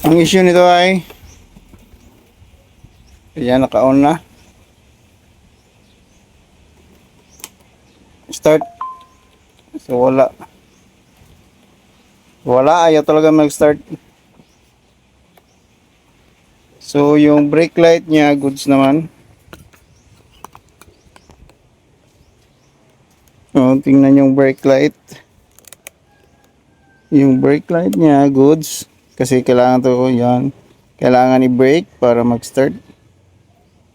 Ang issue nito ay ayan, naka-on na. Start. So wala, ayaw talaga mag-start. So yung brake light niya goods naman. Oh, tingnan yung brake light. Yung brake light niya goods kasi kailangan to, yan. Kailangan i-brake para mag-start.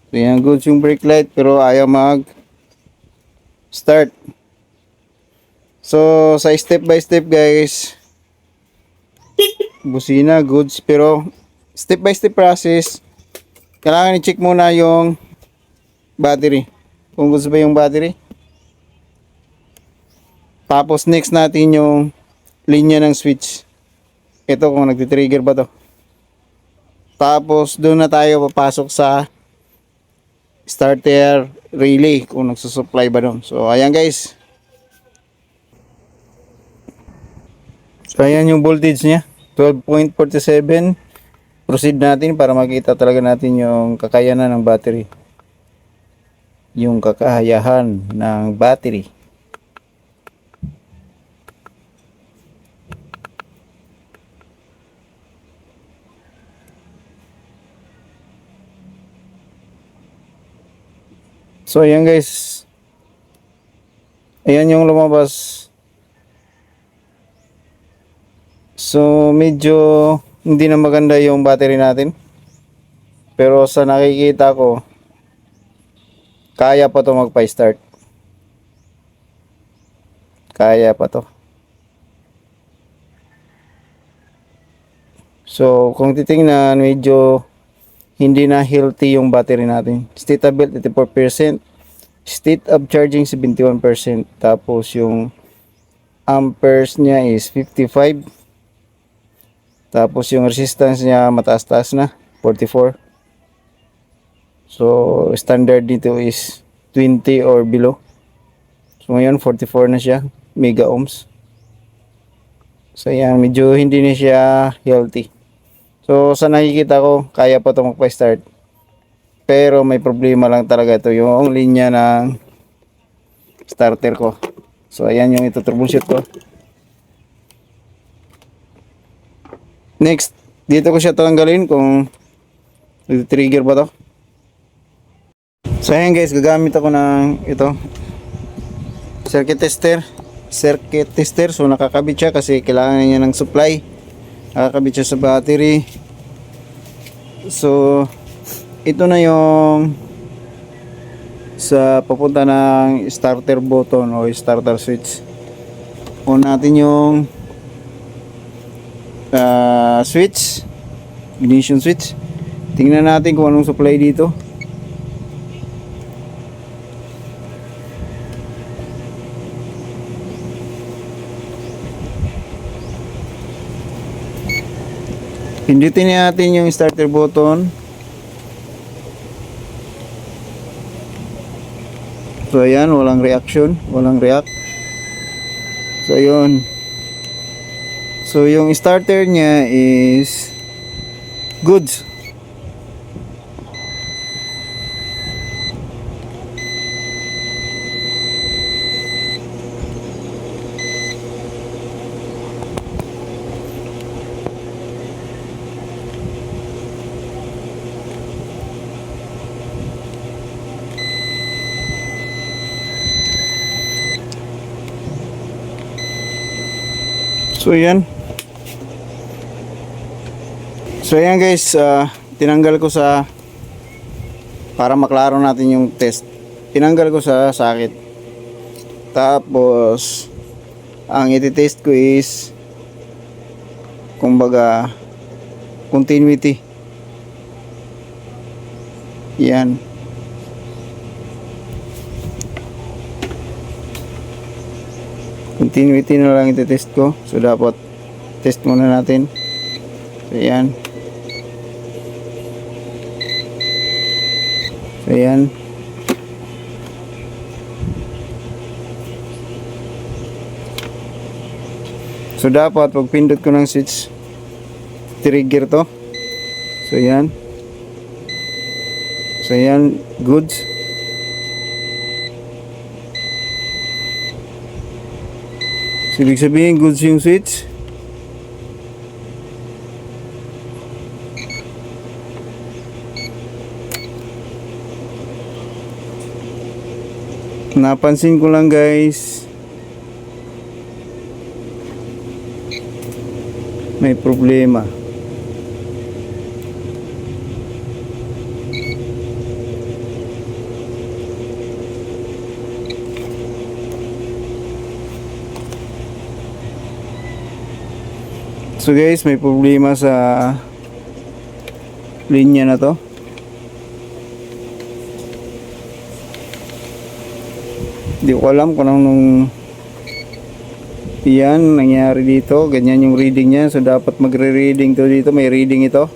So yan, goods yung brake light pero ayaw mag-start. So sa step by step guys, busina goods pero step by step process, kailangan i-check muna yung battery. Kung gusto ba yung battery. Tapos next natin yung linya ng switch. Ito kung nagti-trigger ba to. Tapos doon na tayo papasok sa starter relay kung nagsusupply ba doon. So ayan guys. So ayan yung voltage niya. 12.47. Proceed natin para makita talaga natin yung kakayanan ng battery. Yung kakayahan ng battery. So ayan guys. Ayan yung lumabas. So medyo hindi na maganda yung battery natin. Pero sa nakikita ko, kaya pa to magpa-start. Kaya pa to. So kung titingnan, medyo hindi na healthy yung battery natin. State of build 84%. State of charging 71%. Tapos yung amperes niya is 55. Tapos yung resistance niya mataas-taas na, 44. So standard dito is 20 or below. So ngayon 44 na siya, mega ohms. So yan, medyo hindi na siya healthy. So sa nakikita ko, kaya pa ito magpa-start. Pero may problema lang talaga ito, yung linya ng starter ko. So ayan yung ito troubleshoot ko. Next, dito ko siya tanggalin kung trigger ba to. So ayan guys, gagamit ako ng ito circuit tester. So nakakabit siya kasi kailangan niya ng supply. Nakakabit siya sa battery. So ito na yung sa papunta ng starter button o starter switch. On natin yung switch, ignition switch. Tingnan natin kung anong supply dito. Pindutin natin yung starter button. So ayan, walang reaction, walang react. So ayun. So yung starter niya is goods. So yan. So yan guys, tinanggal ko sa para maklaro natin yung test. Tinanggal ko sa sakit. Tapos ang iti-test ko is kumbaga continuity. Yan. Continuity na lang iti-test ko. So dapat test muna natin. So yan. So yan. So dapat pag pindot ko ng switch, trigger to. So yan. So yan, goods. So, ibig sabihin goods yung switch. Napansin ko lang guys, may problema. So guys, may problema sa linya na to. Hindi ko alam kung anong yan nangyari dito. Ganyan yung reading niya. So dapat magre-reading to dito. May reading ito.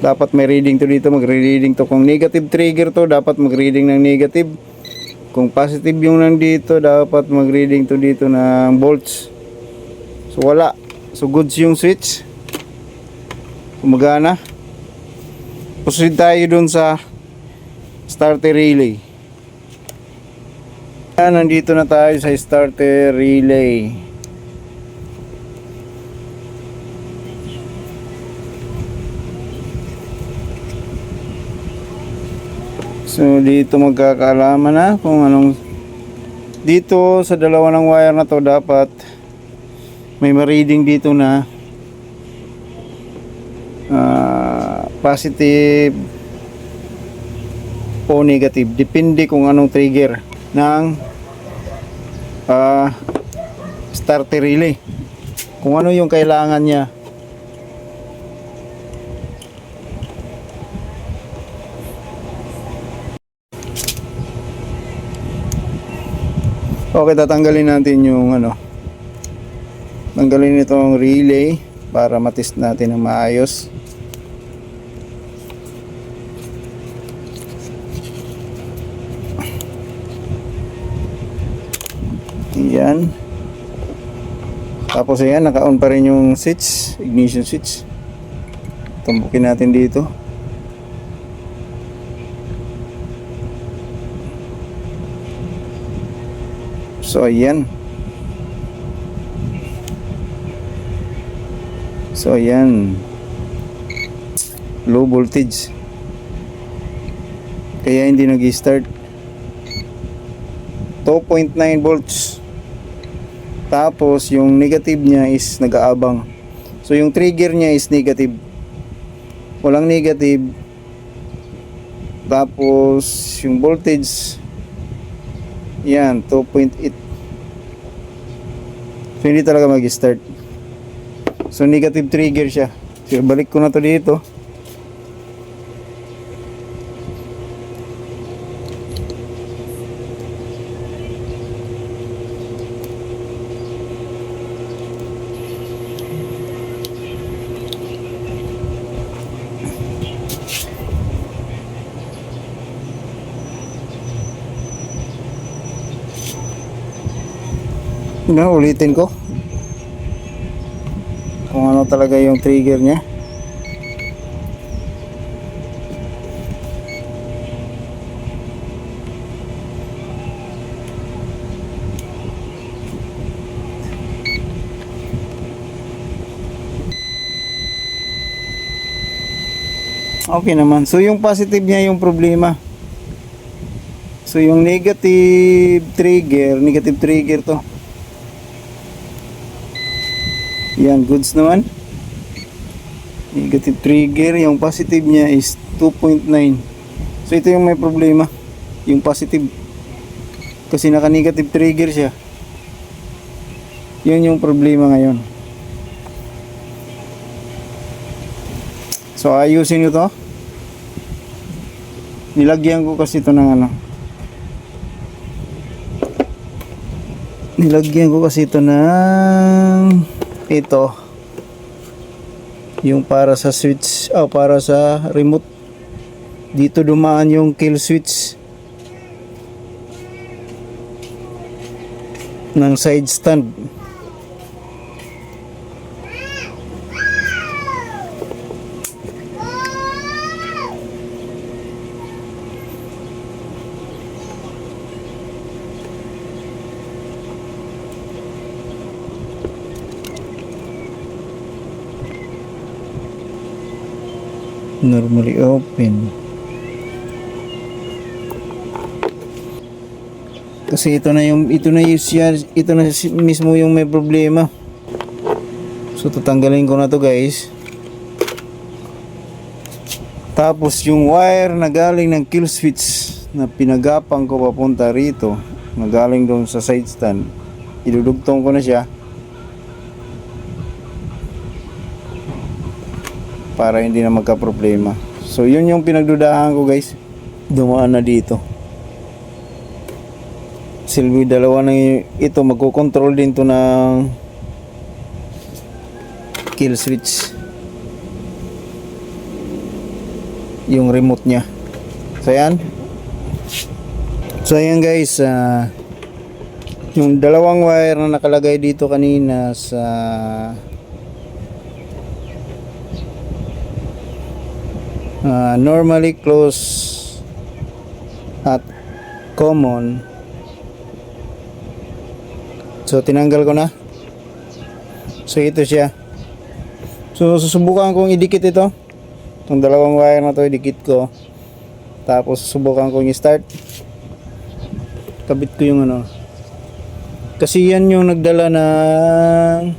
Dapat may reading to dito. Magre-reading to. Kung negative trigger to, dapat mag-reading ng negative. Kung positive yung nandito, dapat mag-reading to dito ng volts. So wala. So goods yung switch. Gumagana. Proceed tayo dun sa starter relay. Yan, nandito na tayo sa starter relay. So dito magkakaalaman na kung anong dito sa dalawa ng wire na to, dapat may ma-reading dito na positive o negative, depende kung anong trigger ng starter relay, kung ano yung kailangan niya. Okay, tatanggalin natin yung tanggalin itong relay para matest natin ng maayos. Yan. Tapos ayan, naka-on pa rin yung switch, ignition switch. Tumbukin natin dito. So ayan. So ayan. Low voltage. Kaya hindi nag-start. 2.9 volts. Tapos yung negative niya is nag-aabang. So yung trigger niya is negative. Walang negative. Tapos yung voltage yan 2.8. So hindi talaga mag-start. So negative trigger siya. So balik ko na to dito. Ulitin ko kung ano talaga yung trigger niya. Okay naman. So yung positive niya yung problema. So yung negative trigger to. Yan, goods naman. Negative trigger, yung positive niya is 2.9. So ito yung may problema, yung positive. Kasi naka-negative trigger siya. Yun yung problema ngayon. So ayusin nyo to. Nilagyan ko kasi ito ng ito yung para sa switch, para sa remote. Dito dumaan yung kill switch. ng side stand. Normally open. Kasi ito na mismo yung may problema. So tatanggalin ko na to, guys. Tapos yung wire na galing ng kill switch na pinagapang ko papunta rito, na galing doon sa side stand, idudugtong ko na siya para hindi na magka-problema. So yun yung pinagdudahan ko, guys. Dumaan na dito. Silbi dalawa na ito, magko-control din to ng kill switch, yung remote nya. So ayan guys, yung dalawang wire na nakalagay dito kanina sa normally close at common, so tinanggal ko na. So ito siya. So susubukan kong idikit ito, itong dalawang wire na to, idikit ko. Tapos susubukan kong i-start. Kabit ko yung ano, kasi yan yung nagdala ng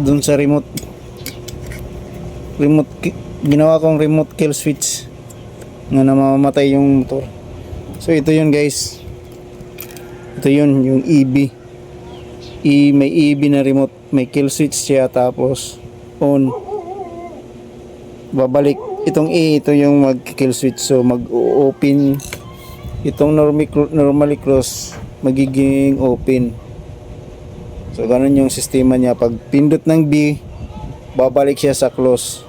dun sa remote, ginawa kong remote kill switch na namamatay yung motor. So ito yun, guys. Ito yun, yung EB. May EB na remote, may kill switch siya, tapos on, babalik itong A, ito yung mag kill switch. So mag-open itong normally close, magiging open. So ganun yung sistema niya. Pag pindot ng B, babalik siya sa close.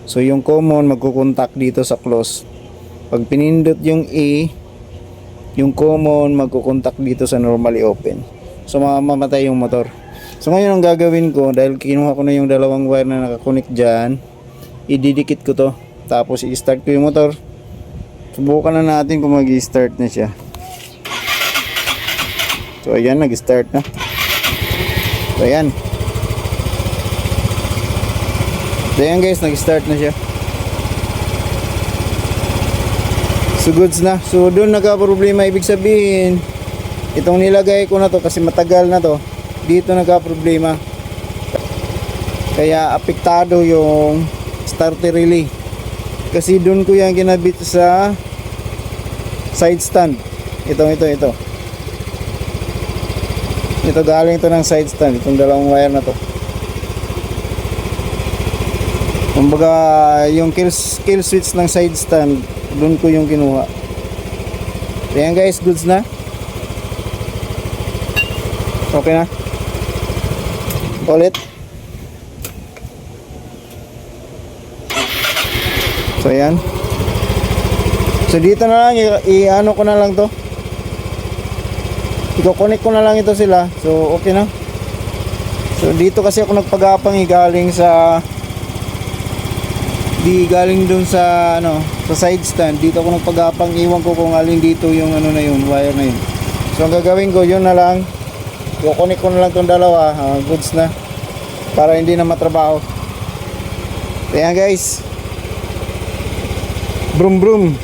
So yung common magkukontak dito sa close. Pag pinindot yung A, yung common magkukontak dito sa normally open. So mamamatay yung motor. So ngayon ang gagawin ko, dahil kinuha ko na yung dalawang wire na nakakonect dyan, ididikit ko to, tapos i-start ko yung motor. Subukan na natin kung mag-i-start na siya. So ayan, nag-start na. So ayan. So ayan guys, nag-start na siya. So goods na. So doon nagka-problema, ibig sabihin itong nilagay ko na to, kasi matagal na to, dito nagka-problema. Kaya apektado yung starter relay. Kasi doon ko yan kinabit sa side stand. Ito. Ito galing to ng side stand, itong dalawang wire na to. Kumbaga yung kill switch ng side stand, doon ko yung kinuha. Ayan guys, goods na. Okay na. Ulit. So ayan. So dito na lang, i-ano ko na lang to. I-connect ko na lang ito sila. So okay na. So dito kasi ako nagpagapang, galing dun sa sa side stand. Dito ako nagpagapang, iwan ko kung alin dito yung na yun, wire na yun. So ang gagawin ko, yun na lang. I-connect ko na lang tong dalawa, goods na. Para hindi na matrabaho. Ayan guys. Brum brum.